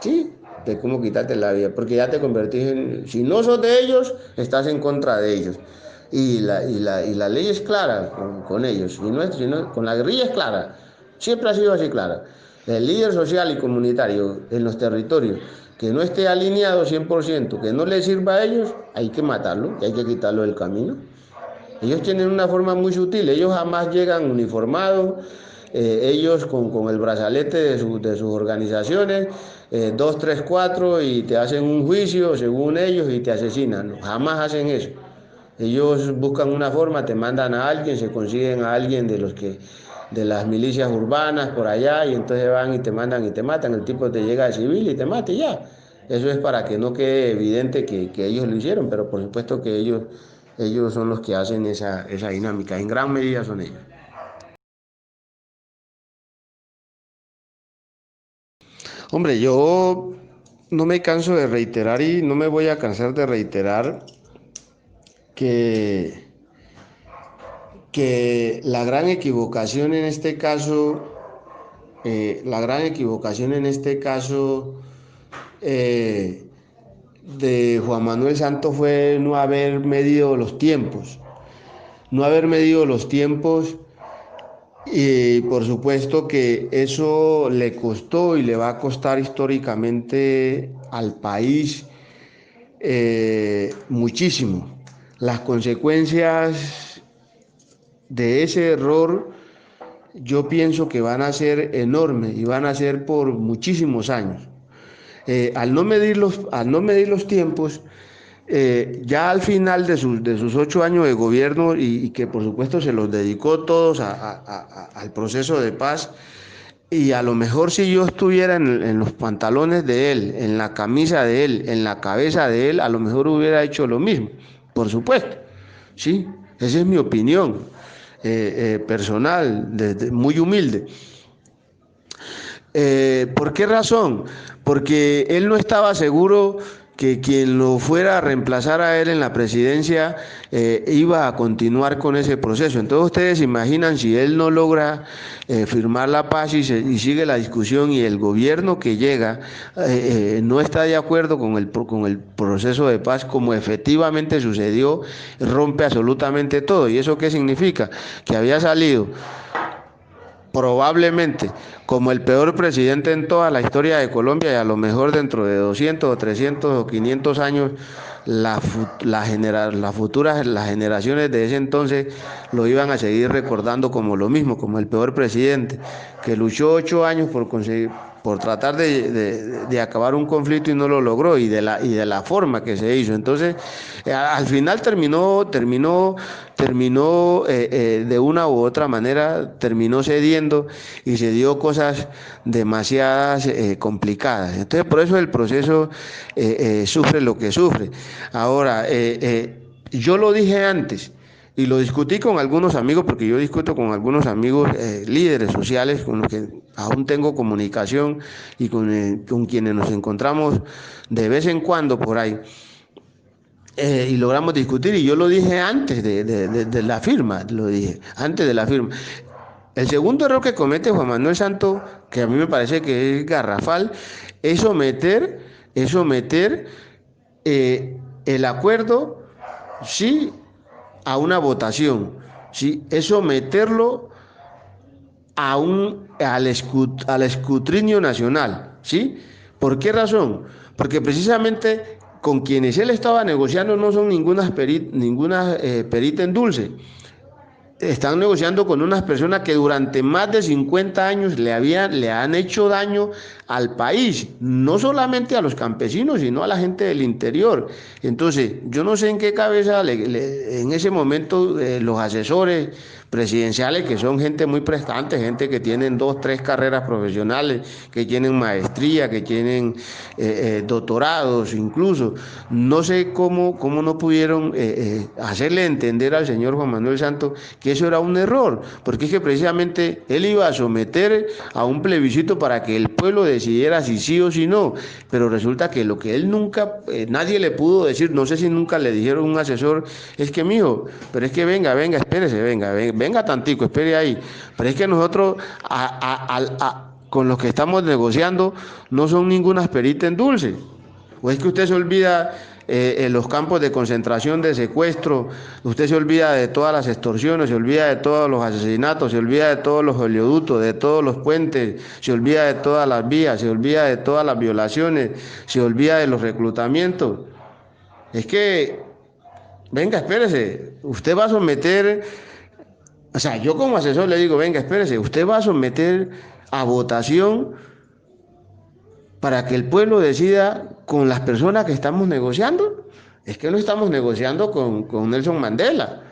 ¿Sí? De cómo quitarte la vida, porque ya te convertís si no sos de ellos, estás en contra de ellos. Y la ley es clara con ellos, con la guerrilla es clara, siempre ha sido así clara. El líder social y comunitario en los territorios que no esté alineado 100%, que no le sirva a ellos, hay que matarlo, y hay que quitarlo del camino. Ellos tienen una forma muy sutil, ellos jamás llegan uniformados, ellos con el brazalete de sus organizaciones, 2, 3, 4, y te hacen un juicio según ellos y te asesinan. No, jamás hacen eso. Ellos buscan una forma, te mandan a alguien, se consiguen a alguien de las milicias urbanas por allá, y entonces van y te mandan y te matan. El tipo te llega de civil y te mata y ya. Eso es para que no quede evidente que ellos lo hicieron, pero por supuesto que ellos son los que hacen esa dinámica. En gran medida son ellos. Hombre, yo no me canso de reiterar y no me voy a cansar de reiterar que, que la gran equivocación en este caso, la gran equivocación en este caso eh, de Juan Manuel Santos fue no haber medido los tiempos, no haber medido los tiempos. Y por supuesto que eso le costó y le va a costar históricamente al país muchísimo. Las consecuencias de ese error yo pienso que van a ser enormes y van a ser por muchísimos años. Al no medir los tiempos, ya al final de sus 8 años de gobierno y que por supuesto se los dedicó todos al proceso de paz, y a lo mejor si yo estuviera en los pantalones de él, en la camisa de él, en la cabeza de él, a lo mejor hubiera hecho lo mismo, por supuesto, ¿sí? Esa es mi opinión personal, muy humilde. ¿Por qué razón? Porque él no estaba seguro que quien lo fuera a reemplazar a él en la presidencia iba a continuar con ese proceso. Entonces ustedes imaginan si él no logra firmar la paz y sigue la discusión y el gobierno que llega no está de acuerdo con el proceso de paz como efectivamente sucedió, rompe absolutamente todo. ¿Y eso qué significa? Que había salido probablemente como el peor presidente en toda la historia de Colombia, y a lo mejor dentro de 200 o 300 o 500 años las generaciones de ese entonces lo iban a seguir recordando como lo mismo, como el peor presidente que luchó 8 años por tratar de acabar un conflicto y no lo logró, y de la forma que se hizo. Entonces al final terminó de una u otra manera, terminó cediendo y se dio cosas demasiadas complicadas. Entonces por eso el proceso sufre lo que sufre. Ahora, yo lo dije antes y lo discutí con algunos amigos, porque yo discuto con algunos amigos líderes sociales con los que aún tengo comunicación y con quienes nos encontramos de vez en cuando por ahí. Y logramos discutir, y yo lo dije antes de la firma, lo dije antes de la firma. El segundo error que comete Juan Manuel Santos, que a mí me parece que es garrafal, es someter el acuerdo, sí, a una votación, sí, es someterlo al escrutinio nacional, ¿sí? ¿Por qué razón? Porque precisamente con quienes él estaba negociando no son ninguna perita en dulce. Están negociando con unas personas que durante más de 50 años le han hecho daño al país, no solamente a los campesinos, sino a la gente del interior. Entonces, yo no sé en qué cabeza en ese momento los asesores presidenciales, que son gente muy prestante, gente que tienen 2, 3 carreras profesionales, que tienen maestría, que tienen doctorados incluso, no sé cómo no pudieron hacerle entender al señor Juan Manuel Santos que eso era un error, porque es que precisamente él iba a someter a un plebiscito para que el pueblo decidiera si sí o si no, pero resulta que lo que él nunca, nadie le pudo decir, no sé si nunca le dijeron a un asesor, es que mijo, pero es que venga, espérese, venga tantico, espere ahí, pero es que nosotros con los que estamos negociando no son ninguna perita en dulce. ¿O es que usted se olvida en los campos de concentración, de secuestro? Usted se olvida de todas las extorsiones, se olvida de todos los asesinatos, se olvida de todos los oleoductos, de todos los puentes, se olvida de todas las vías, se olvida de todas las violaciones, se olvida de los reclutamientos. Es que, venga, espérese, usted va a someter, o sea, yo como asesor le digo, venga, espérese, usted va a someter a votación para que el pueblo decida con las personas que estamos negociando. Es que no estamos negociando con Nelson Mandela,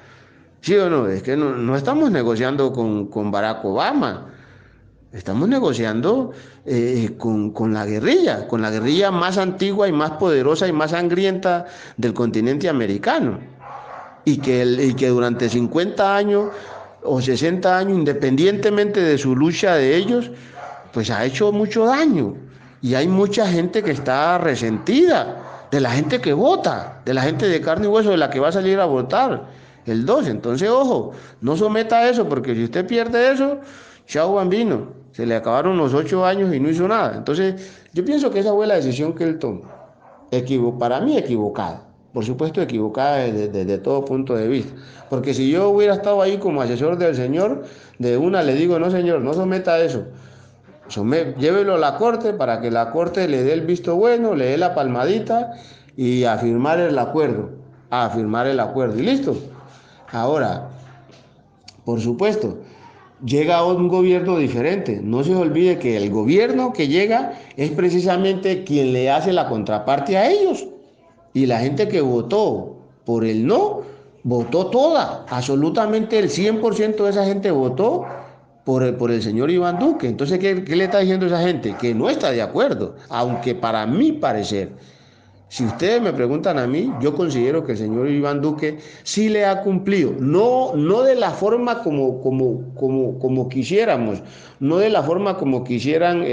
¿sí o no? Es que no estamos negociando con Barack Obama. Estamos negociando con con la guerrilla más antigua y más poderosa y más sangrienta del continente americano. Y que durante 50 años o 60 años, independientemente de su lucha de ellos, pues ha hecho mucho daño. Y hay mucha gente que está resentida, de la gente que vota, de la gente de carne y hueso, de la que va a salir a votar el 2. Entonces, ojo, no someta a eso, porque si usted pierde eso, chao bambino, se le acabaron los 8 años y no hizo nada. Entonces, yo pienso que esa fue la decisión que él tomó. Para mí equivocada, por supuesto equivocada desde todo punto de vista, porque si yo hubiera estado ahí como asesor del señor, de una le digo, no señor, no someta a eso, llévelo a la corte para que la corte le dé el visto bueno, le dé la palmadita y a firmar el acuerdo y listo. Ahora, por supuesto, llega un gobierno diferente. No se olvide que el gobierno que llega es precisamente quien le hace la contraparte a ellos. Y la gente que votó por el no, votó toda, absolutamente el 100% de esa gente votó por el señor Iván Duque. Entonces, ¿qué le está diciendo esa gente? Que no está de acuerdo, aunque para mi parecer, si ustedes me preguntan a mí, yo considero que el señor Iván Duque sí le ha cumplido, no de la forma como quisiéramos, no de la forma como quisieran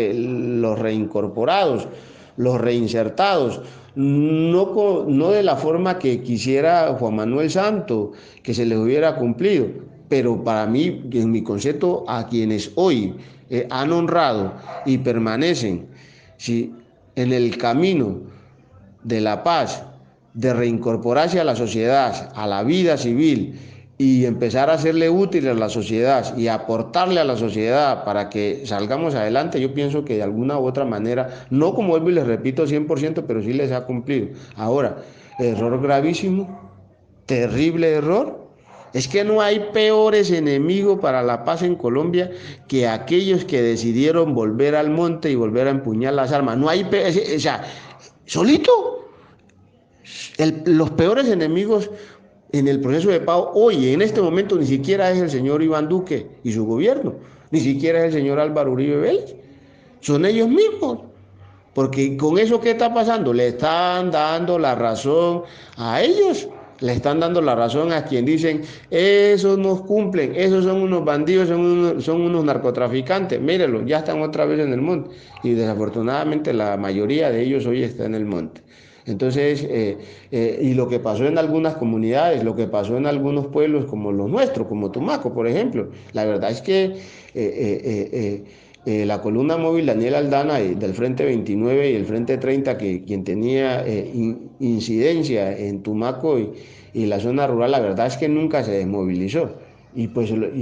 los reincorporados, los reinsertados, no de la forma que quisiera Juan Manuel Santos, que se les hubiera cumplido, pero para mí, en mi concepto, a quienes hoy han honrado y permanecen, ¿sí?, en el camino de la paz, de reincorporarse a la sociedad, a la vida civil y empezar a serle útil a la sociedad y aportarle a la sociedad para que salgamos adelante, yo pienso que de alguna u otra manera, no como vuelvo y les repito 100%, pero sí les ha cumplido. Ahora, error gravísimo, terrible error. Es que no hay peores enemigos para la paz en Colombia que aquellos que decidieron volver al monte y volver a empuñar las armas. No hay, o sea, solito. Los peores enemigos en el proceso de paz hoy, en este momento, ni siquiera es el señor Iván Duque y su gobierno, ni siquiera es el señor Álvaro Uribe Vélez, son ellos mismos. Porque con eso, ¿qué está pasando? Le están dando la razón a ellos, le están dando la razón a quien dicen, esos no cumplen, esos son unos bandidos, son unos narcotraficantes. Mírenlo, ya están otra vez en el monte. Y desafortunadamente la mayoría de ellos hoy está en el monte. Entonces, y lo que pasó en algunas comunidades, lo que pasó en algunos pueblos como los nuestros, como Tumaco, por ejemplo, la verdad es que la columna móvil Daniel Aldana del Frente 29 y el Frente 30, quien tenía incidencia en Tumaco y la zona rural, la verdad es que nunca se desmovilizó. Y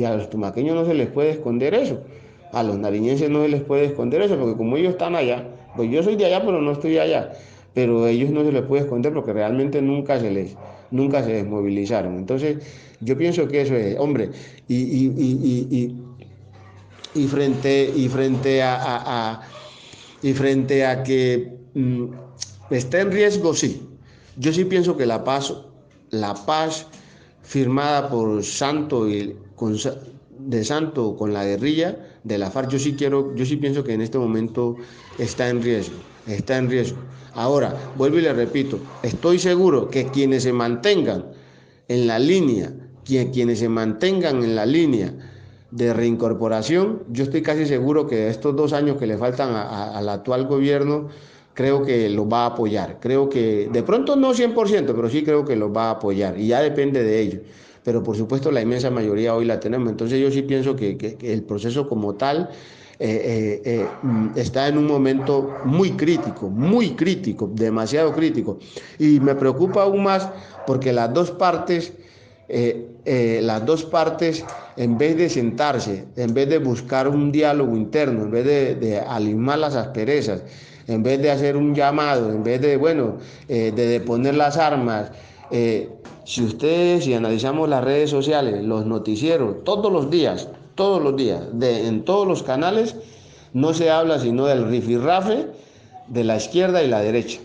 a los tumaqueños no se les puede esconder eso, a los nariñenses no se les puede esconder eso, porque como ellos están allá, pues yo soy de allá, pero no estoy allá, pero ellos no se les puede esconder porque realmente nunca se desmovilizaron. Entonces, yo pienso que eso es, hombre, y frente a que está en riesgo, sí. Yo sí pienso que la paz firmada por Santo de Santo con la guerrilla de la FARC, yo sí pienso que en este momento está en riesgo. Ahora, vuelvo y le repito, estoy seguro que quienes se mantengan en la línea, quienes se mantengan en la línea de reincorporación, yo estoy casi seguro que estos 2 años que le faltan al actual gobierno, creo que los va a apoyar. Creo que, de pronto no 100%, pero sí creo que los va a apoyar y ya depende de ellos. Pero por supuesto la inmensa mayoría hoy la tenemos. Entonces yo sí pienso que el proceso como tal está en un momento muy crítico, demasiado crítico. Y me preocupa aún más porque las dos partes, en vez de sentarse, en vez de buscar un diálogo interno, en vez de alimar las asperezas, en vez de hacer un llamado, en vez de, de deponer las armas, si analizamos las redes sociales, los noticieros, todos los días, en todos los canales, no se habla sino del rifirrafe de la izquierda y la derecha.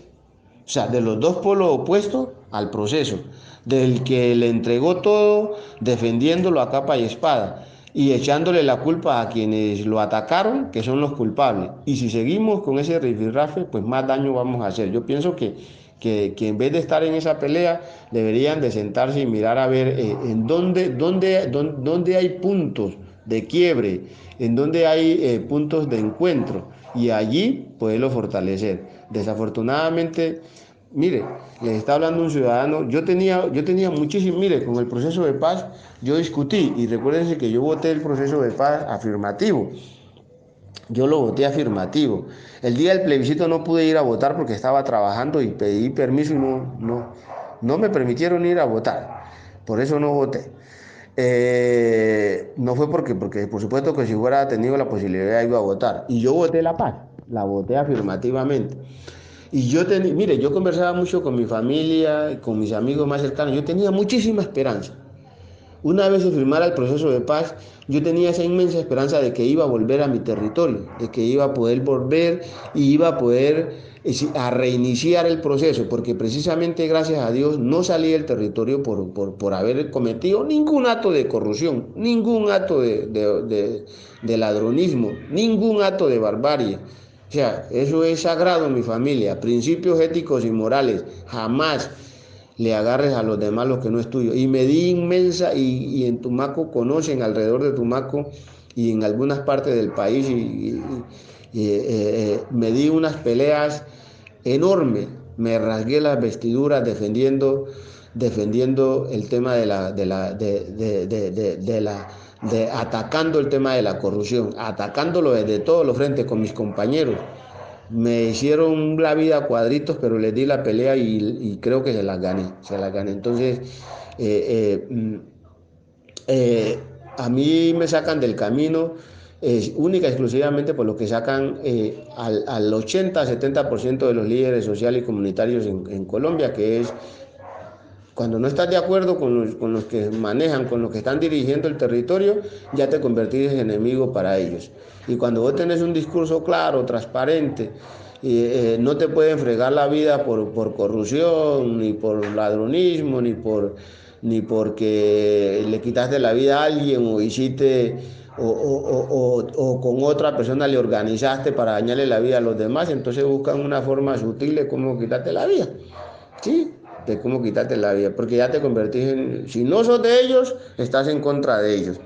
O sea, de los dos polos opuestos, al proceso, del que le entregó todo, defendiéndolo a capa y espada y echándole la culpa a quienes lo atacaron, que son los culpables. Y si seguimos con ese rifirrafe, pues más daño vamos a hacer. Yo pienso que en vez de estar en esa pelea, deberían de sentarse y mirar a ver en dónde hay puntos de quiebre, en dónde hay puntos de encuentro, y allí poderlo fortalecer. Desafortunadamente, mire, les está hablando un ciudadano. Yo tenía muchísimo, mire, con el proceso de paz yo discutí, y recuérdense que yo voté el proceso de paz afirmativo. Yo lo voté afirmativo. El día del plebiscito no pude ir a votar porque estaba trabajando y pedí permiso y no me permitieron ir a votar. Por eso no voté. No fue porque por supuesto que si hubiera tenido la posibilidad iba a votar. Y yo voté la paz, la voté afirmativamente. Y mire, yo conversaba mucho con mi familia, con mis amigos más cercanos. Yo tenía muchísima esperanza. Una vez se firmara el proceso de paz, yo tenía esa inmensa esperanza de que iba a volver a mi territorio, de que iba a poder volver y iba a poder a reiniciar el proceso, porque precisamente gracias a Dios no salí del territorio por haber cometido ningún acto de corrupción, ningún acto de ladronismo, ningún acto de barbarie. O sea, eso es sagrado en mi familia, principios éticos y morales, jamás le agarres a los demás lo que no es tuyo. Y me di inmensa, y en Tumaco conocen, alrededor de Tumaco y en algunas partes del país, me di unas peleas enormes, me rasgué las vestiduras defendiendo el tema de atacando el tema de la corrupción, atacándolo desde todos los frentes con mis compañeros. Me hicieron la vida a cuadritos, pero les di la pelea y creo que se las gané. Entonces, eh, eh, a mí me sacan del camino única y exclusivamente por lo que sacan al 80-70% de los líderes sociales y comunitarios en Colombia, que es cuando no estás de acuerdo con los que manejan, con los que están dirigiendo el territorio, ya te convertís en enemigo para ellos. Y cuando vos tenés un discurso claro, transparente, no te pueden fregar la vida por corrupción, ni por ladronismo, ni porque le quitaste la vida a alguien o hiciste o con otra persona le organizaste para dañarle la vida a los demás. Entonces buscan una forma sutil de cómo quitarte la vida. ¿Sí? De cómo quitarte la vida, porque ya te convertís si no sos de ellos, estás en contra de ellos.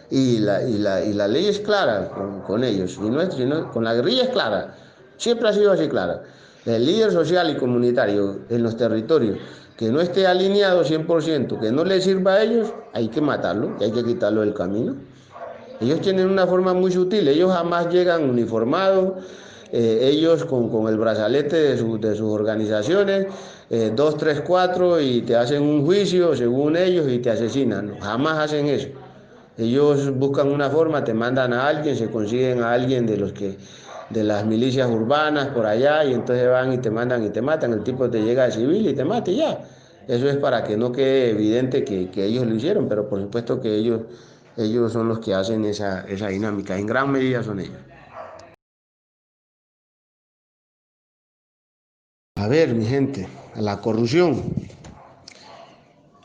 Y la ley es clara con ellos, con la guerrilla es clara, siempre ha sido así clara. El líder social y comunitario en los territorios que no esté alineado 100%, que no le sirva a ellos, hay que matarlo, y hay que quitarlo del camino. Ellos tienen una forma muy sutil, ellos jamás llegan uniformados, ellos con el brazalete de sus organizaciones, 2, 3, 4, y te hacen un juicio según ellos y te asesinan. No, jamás hacen eso. Ellos buscan una forma, te mandan a alguien, se consiguen a alguien de las milicias urbanas por allá, y entonces van y te mandan y te matan. El tipo te llega de civil y te mata y ya. Eso es para que no quede evidente que ellos lo hicieron, pero por supuesto que ellos son los que hacen esa dinámica. En gran medida son ellos. A ver, mi gente, la corrupción.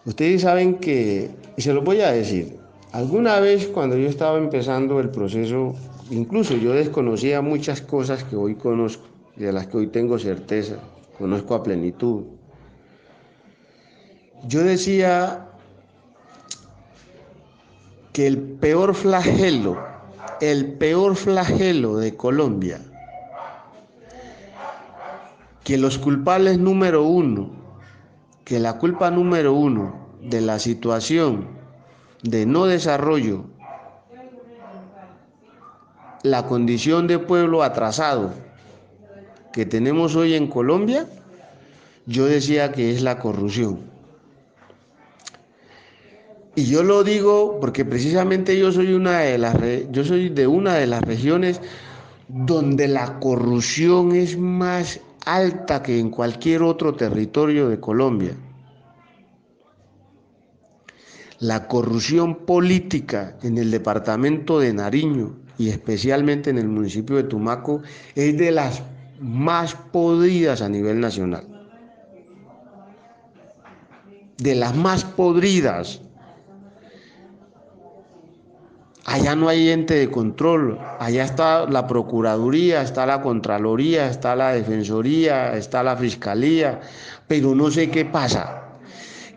Ustedes saben que, y se lo voy a decir, alguna vez cuando yo estaba empezando el proceso, incluso yo desconocía muchas cosas que hoy conozco, y de las que hoy tengo certeza, conozco a plenitud. Yo decía que el peor flagelo de Colombia, que los culpables número uno, que la culpa número uno de la situación de no desarrollo, la condición de pueblo atrasado que tenemos hoy en Colombia, yo decía que es la corrupción. Y yo lo digo porque precisamente yo soy de una de las regiones donde la corrupción es más alta que en cualquier otro territorio de Colombia. La corrupción política en el departamento de Nariño y especialmente en el municipio de Tumaco es de las más podridas a nivel nacional. de las más podridas. Allá no hay ente de control, allá está la Procuraduría, está la Contraloría, está la Defensoría, está la Fiscalía, pero no sé qué pasa,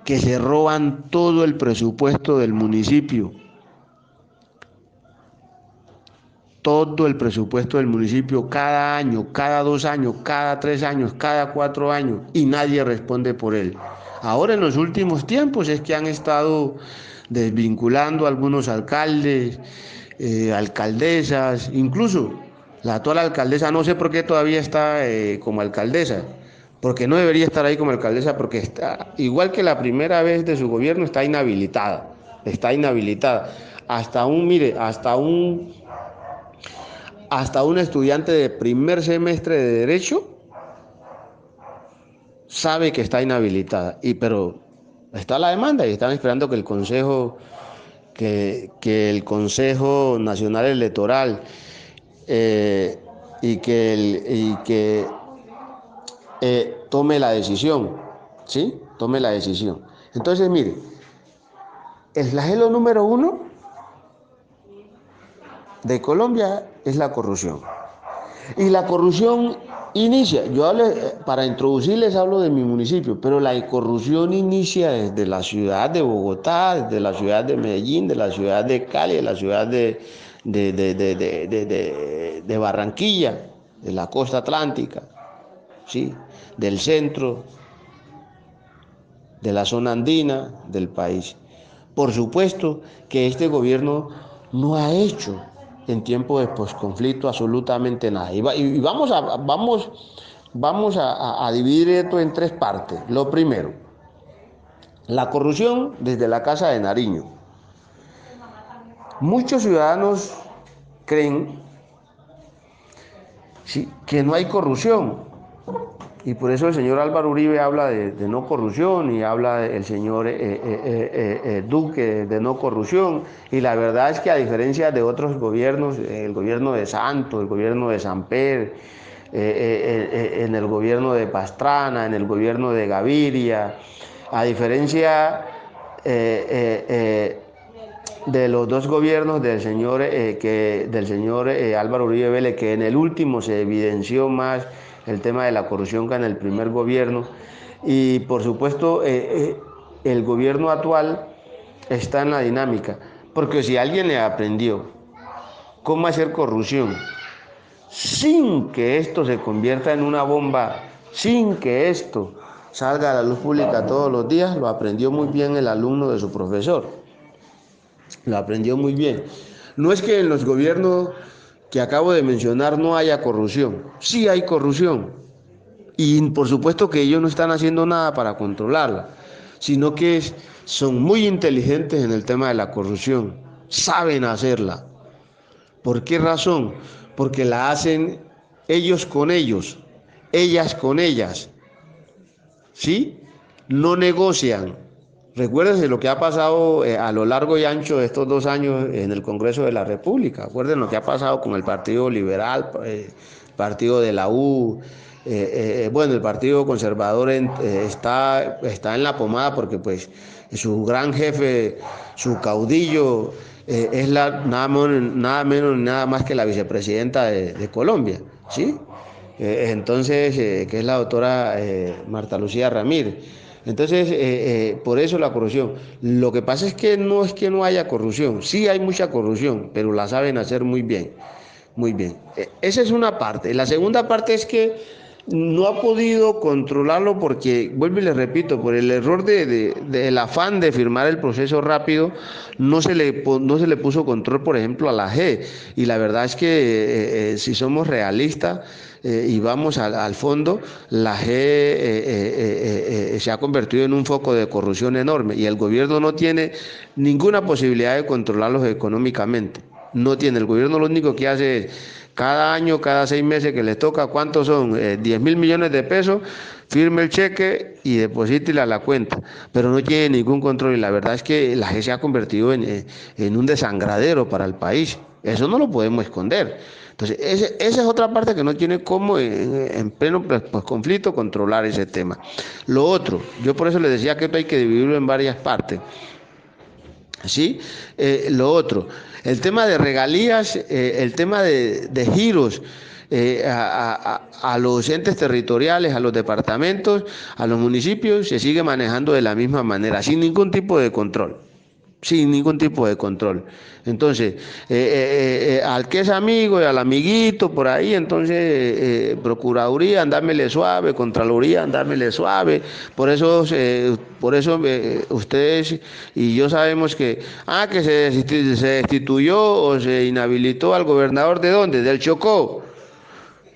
que se roban todo el presupuesto del municipio, todo el presupuesto del municipio cada año, cada 2 años, cada 3 años, cada 4 años, y nadie responde por él. Ahora en los últimos tiempos es que han estado desvinculando a algunos alcaldes, alcaldesas, incluso la actual alcaldesa, no sé por qué todavía está como alcaldesa, porque no debería estar ahí como alcaldesa, porque está, igual que la primera vez de su gobierno, está inhabilitada, mire, hasta un estudiante de primer semestre de Derecho sabe que está inhabilitada, pero está la demanda y están esperando que el Consejo, que el Consejo Nacional Electoral y que tome la decisión, ¿sí? Tome la decisión. Entonces, mire, el flagelo número 1 de Colombia es la corrupción. Y la corrupción inicia, para introducirles hablo de mi municipio, pero la corrupción inicia desde la ciudad de Bogotá, desde la ciudad de Medellín, de la ciudad de Cali, de la ciudad de Barranquilla, de la costa atlántica, ¿sí? Del centro, de la zona andina del país. Por supuesto que este gobierno no ha hecho en tiempo de posconflicto absolutamente nada. Y vamos a dividir esto en 3 partes. Lo primero, la corrupción desde la Casa de Nariño. Muchos ciudadanos creen, sí, que no hay corrupción. Y por eso el señor Álvaro Uribe habla de no corrupción y habla el señor Duque de no corrupción. Y la verdad es que a diferencia de otros gobiernos, el gobierno de Santos, el gobierno de Samper, en el gobierno de Pastrana, en el gobierno de Gaviria, a diferencia de los 2 gobiernos del señor Álvaro Uribe Vélez, que en el último se evidenció más el tema de la corrupción que en el primer gobierno, y por supuesto el gobierno actual está en la dinámica, porque si alguien le aprendió cómo hacer corrupción sin que esto se convierta en una bomba, sin que esto salga a la luz pública todos los días, lo aprendió muy bien el alumno de su profesor, lo aprendió muy bien. No es que en los gobiernos que acabo de mencionar no haya corrupción, sí hay corrupción, y por supuesto que ellos no están haciendo nada para controlarla, sino que son muy inteligentes en el tema de la corrupción, saben hacerla. ¿Por qué razón? Porque la hacen ellos con ellos, ellas con ellas, ¿sí? No negocian. Recuérdense lo que ha pasado a lo largo y ancho de estos 2 años en el Congreso de la República. Acuérdense lo que ha pasado con el Partido Liberal, Partido de la U. Bueno, el Partido Conservador está en la pomada porque pues su gran jefe, su caudillo, es nada menos nada más que la vicepresidenta de Colombia, ¿sí? Entonces, que es la doctora Marta Lucía Ramírez. Entonces, por eso la corrupción. Lo que pasa es que no haya corrupción, sí hay mucha corrupción, pero la saben hacer muy bien, muy bien. Esa es una parte. La segunda parte es que no ha podido controlarlo porque, vuelvo y les repito, por el error del afán de firmar el proceso rápido, no se le puso control, por ejemplo, a la G. Y la verdad es que si somos realistas y vamos al fondo, la G se ha convertido en un foco de corrupción enorme y el gobierno no tiene ninguna posibilidad de controlarlos económicamente. No tiene. El gobierno lo único que hace es cada año, cada 6 meses que les toca, ¿cuántos son? 10.000 millones de pesos, firme el cheque y deposítela a la cuenta, pero no tiene ningún control y la verdad es que la G se ha convertido en un desangradero para el país. Eso no lo podemos esconder. Entonces, esa es otra parte que no tiene cómo en pleno conflicto controlar ese tema. Lo otro, yo por eso les decía que esto hay que dividirlo en varias partes. ¿Sí? Lo otro, el tema de regalías, el tema de giros a los entes territoriales, a los departamentos, a los municipios, se sigue manejando de la misma manera, sin ningún tipo de control. Sin ningún tipo de control. Entonces, al que es amigo y al amiguito por ahí, entonces, Procuraduría, andámele suave, Contraloría, andámele suave. Por eso ustedes y yo sabemos que se destituyó o se inhabilitó al gobernador, ¿de dónde? Del Chocó.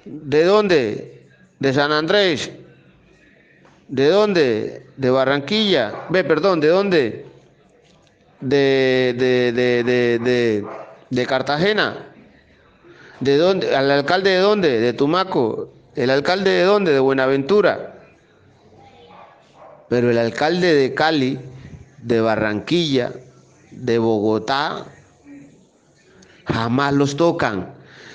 ¿De dónde? De San Andrés. ¿De dónde? De Barranquilla. Perdón, ¿de dónde? De Cartagena. ¿De dónde? ¿Al alcalde de dónde? De Tumaco. ¿El alcalde de dónde? De Buenaventura. Pero el alcalde de Cali, de Barranquilla, de Bogotá, jamás los tocan.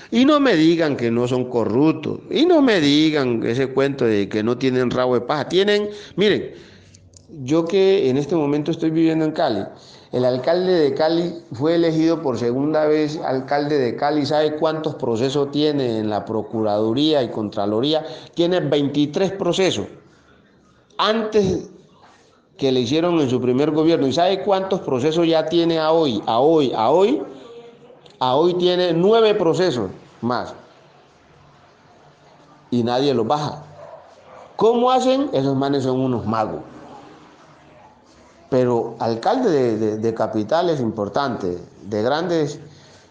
Y no me digan que no son corruptos. Y no me digan ese cuento de que no tienen rabo de paja. Miren, yo que en este momento estoy viviendo en Cali, el alcalde de Cali fue elegido por segunda vez alcalde de Cali. ¿Sabe cuántos procesos tiene en la Procuraduría y Contraloría? Tiene 23 procesos. Antes que le hicieron en su primer gobierno. ¿Y sabe cuántos procesos ya tiene a hoy? A hoy tiene 9 procesos más. Y nadie los baja. ¿Cómo hacen? Esos manes son unos magos. Pero alcalde de capitales importantes, de grandes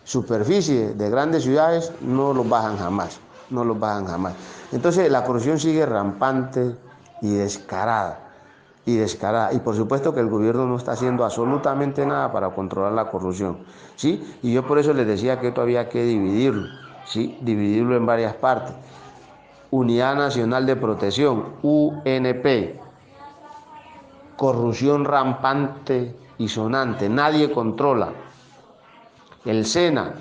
superficies, de grandes ciudades, no los bajan jamás, no los bajan jamás. Entonces la corrupción sigue rampante y descarada, y por supuesto que el gobierno no está haciendo absolutamente nada para controlar la corrupción, ¿sí? Y yo por eso les decía que esto había que dividirlo, ¿sí? Dividirlo en varias partes. Unidad Nacional de Protección, UNP. Corrupción rampante y sonante, nadie controla. El SENA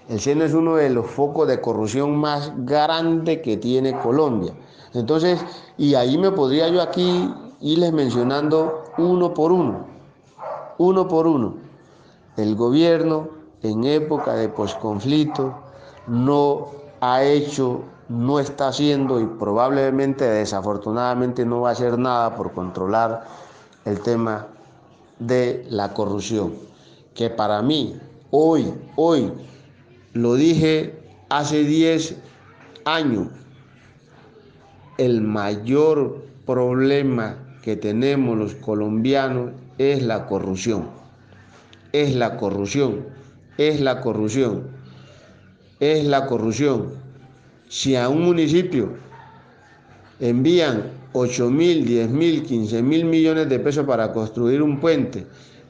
es uno de los focos de corrupción más grandes que tiene Colombia. Entonces, y ahí me podría yo aquí irles mencionando uno por uno. El gobierno en época de posconflicto no ha hecho, no está haciendo y probablemente, desafortunadamente, no va a hacer nada por controlar el tema de la corrupción, que para mí, hoy, lo dije hace 10 años, el mayor problema que tenemos los colombianos es la corrupción, es la corrupción, es la corrupción, es la corrupción. Si a un municipio envían 8.000, 10.000, 15.000 millones de pesos para construir un puente,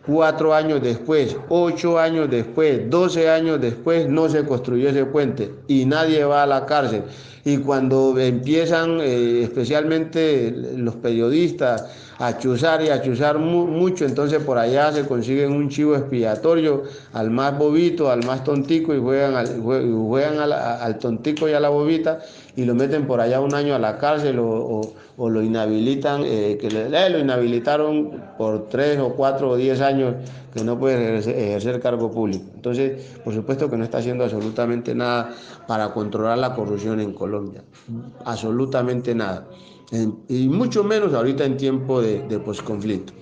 4 años después, 8 años después, 12 años después, no se construyó ese puente y nadie va a la cárcel. Y cuando empiezan, especialmente los periodistas, a chuzar mucho, entonces por allá se consiguen un chivo expiatorio al más bobito, al más tontico, y juegan al tontico y a la bobita y lo meten por allá un año a la cárcel o lo inhabilitan, lo inhabilitaron por 3 o 4 o 10 años que no puede ejercer cargo público. Entonces, por supuesto que no está haciendo absolutamente nada para controlar la corrupción en Colombia, absolutamente nada, y mucho menos ahorita en tiempo de posconflicto.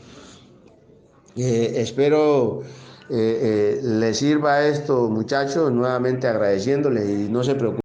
Espero les sirva esto, muchachos, nuevamente agradeciéndoles, y no se preocupen.